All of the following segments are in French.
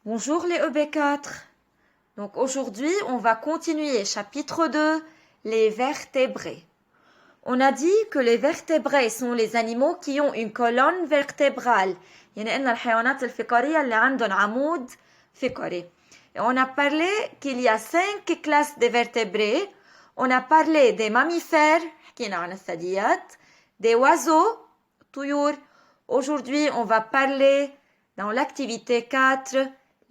Bonjour les EB4. Donc aujourd'hui, on va continuer chapitre 2, les vertébrés. On a dit que les vertébrés sont les animaux qui ont une colonne vertébrale. يعني إن الحيوانات الفقارية اللي عندهم عمود فقري. Et on a parlé qu'il y a 5 classes de vertébrés. On a parlé des mammifères, حكينا عن الثدييات, des oiseaux, طيور. Aujourd'hui, on va parler dans l'activité 4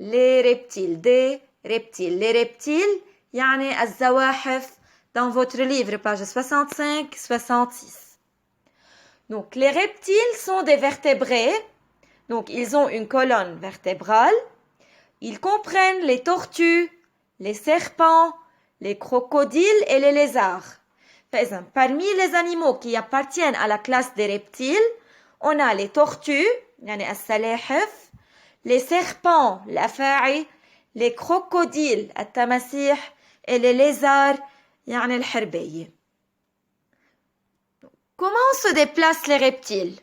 les reptiles, des reptiles. Les reptiles, يعني الزواحف, dans votre livre, page 65-66. Donc, les reptiles sont des vertébrés. Donc, ils ont une colonne vertébrale. Ils comprennent les tortues, les serpents, les crocodiles et les lézards. Parmi les animaux qui appartiennent à la classe des reptiles, on a les tortues, يعني السلاحف, les serpents, الأفاعي, les crocodiles, التماسيح, et les lézards, يعني الحربية. Comment se déplacent les reptiles?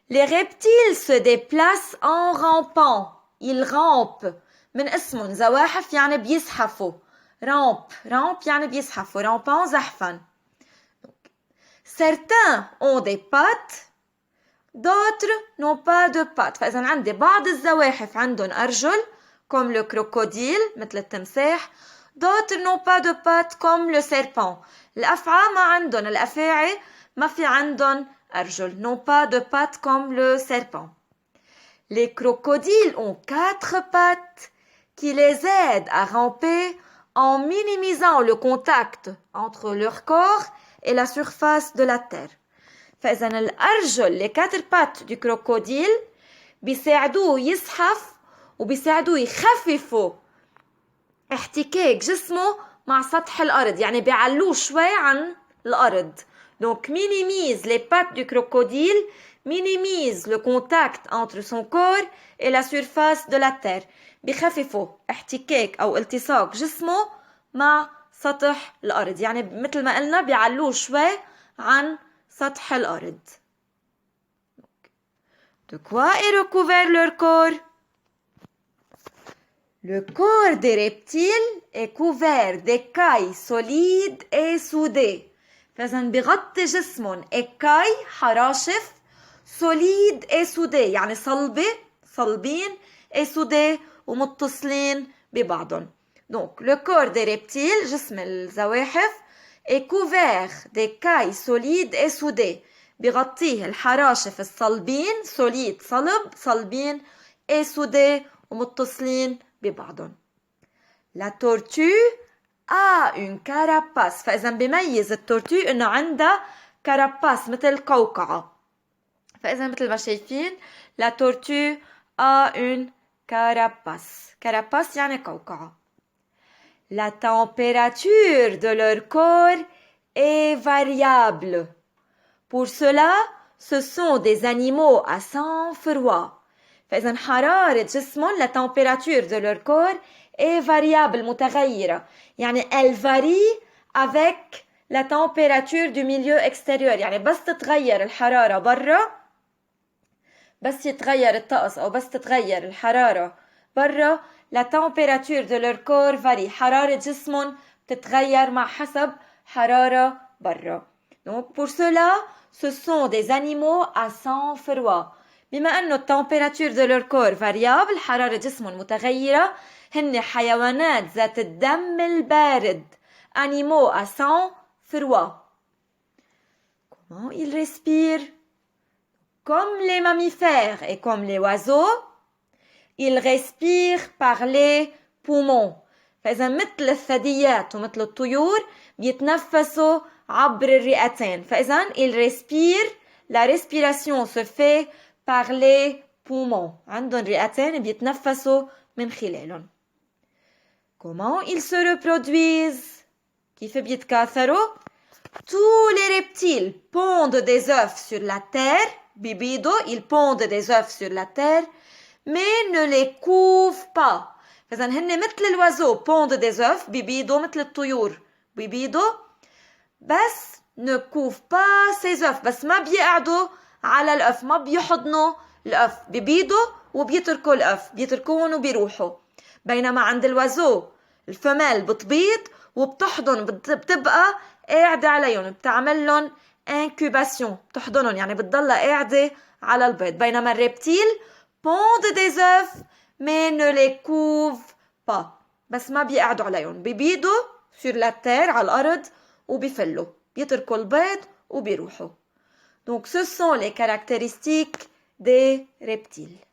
Les reptiles se déplacent en rampant. Ils rampent. من اسمهم زواحف يعني بيزحفوا. Rampe يعني بيزحفوا. Rampant, زحفا. Certains ont des pattes. D'autres n'ont pas de pattes. فإذا عندي بعض الزواحف عندهم أرجل comme le crocodile مثل التمساح. D'autres n'ont pas de pattes comme le serpent. الأفعى ما عندهم. الأفاعي ما في عندهم أرجل. N'ont pas de pattes comme le serpent. Les crocodiles ont 4 pattes qui les aident à ramper en minimisant le contact entre leur corps et la surface de la terre. فإذا الأرجل les 4 pattes du crocodile بيساعدوه يزحف وبيساعدوه يخففوا احتكاك جسمه مع سطح الأرض يعني بيعلوه شوي عن الأرض. Donc minimise les pattes du crocodile, minimise le contact entre son corps et la surface de la terre. بيخففوا احتكاك أو التصاق جسمه مع سطح الأرض. يعني مثل ما قلنا بيعلوه شوي عن سطح الأرض. De quoi est recouvert leur corps? Le corps des reptiles est couvert d'écailles solides et soudées. فإذا بغطي جسمهم écailles حراشف solide et soudé يعني صلبين et soudé ومتصلين ببعضهم. Donc le corps des reptiles جسم الزواحف est couvert d'écailles solides et soudées. بغطيه الحراشف الصلبين solide صلبين et soudé ومتصلين ببعضهم. La tortue a une carapace. فإذا بيميز التورتو إنه عندها carapace مثل قوقعة. فإذا مثل ما شايفين la tortue a une carapace. Carapace يعني قوقعة. La température de leur corps est variable. Pour cela, ce sont des animaux à sang froid. فإذا حرارة جسمهم la température de leur corps est variable متغيرة. يعني elle varie avec la température du milieu extérieur. يعني بس تتغير الحرارة برا بس يتغير الطقس أو بس تتغير الحرارة برا la température de leur corps varie. حرارة جسمهم تتغير مع حسب حرارة برا. Donc pour cela, ce sont des animaux à sang froid. بما أنه التمبيراتور de leur corps variable حرارة جسمهم متغيرة هن حيوانات ذات الدم البارد animaux à sang froid. Comment ils respirent? Comme les mammifères et comme les oiseaux, ils respirent par les poumons. فإذا مثل الثدييات ومثل الطيور بيتنفسوا عبر الرئتين. فإذا ils respirent, la respiration se fait par les poumons. عندهم رئتين بيتنفسوا من خلالهم. Comment ils se reproduisent? كيف بيتكاثروا؟ Tous les reptiles pondent des œufs sur la terre. بيبيضوا, ils pondent des œufs sur la terre, mais ne les couvent pas. فإذا هن مثل الوازو pondent des œufs, بيبيضوا مثل الطيور بيبيضوا, بس ne couvent pas ces œufs. بس ما بيقعدوا على الأف, ما بيحضنوا الأف. بيبيضوا وبيتركوا الأف، بيتركوهم وبيروحوا. بينما عند الوازو الفمال بتبيض وبتحضن، بتبقى قاعدة عليهم، بتعملهم انكوباسيون، بتحضنهم يعني بتضلها قاعدة على البيض. بينما الريبتيل pondent des œufs mais ne les couvent pas، بس ما بيقعدوا عليهم، بيبيضوا sur la terre على الأرض وبيفلوا، بيتركوا البيض وبيروحوا. Donc ce sont les caractéristiques des reptiles.